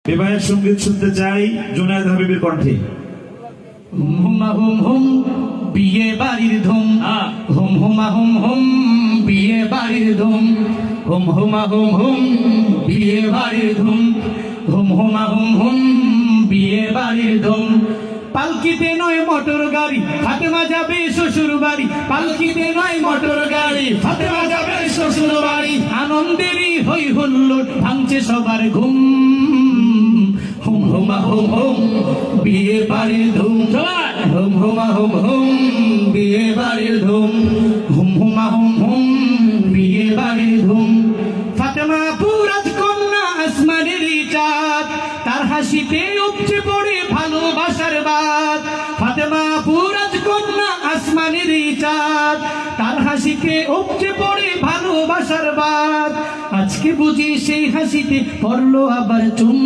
বিবাহের সঙ্গীত শুনতে চাই জুনায়েদ হাবিবের কণ্ঠে। হুমা হুম হুম বিয়ে বাড়ির ধুম, হুম হুমা হুম হুম বিয়ে বাড়ির ধুম, হুম হুমা হুম হুম বিয়ে বাড়ির ধুম, হুম হুমা হুম হুম বিয়ে বাড়ির ধুম। পালকিতে নয় মোটর গাড়ি, ফাতেমা যাবে শ্বশুর বাড়ি। পালকিতে নয় মোটর গাড়ি, ফাতেমা যাবে শ্বশুর বাড়ি। আনন্দেরই হই হুল্লোড়, ভাঙছে সবার ঘুম। হুম হুমা হুম হুম বিয়ে বাড়ির ধুম, হুম হুমা হুম হুম বিয়ে বাড়ির ধুম, হুম হুমা হুম হুম বিয়ে বাড়ির ধুম। ফাতেমা পুরাজ কন্যা আসমানের চাঁদ, তার হাসিতে উপচে পড়ে ভালোবাসার বাদ। ফাতেমা পুরাজ কন্যা আসমানের চাঁদ, তার হাসিতে উপচে পড়ে ভালোবাসার বাদ। আজকে বুঝি সেই হাসিতে পড়লো আবার চুম।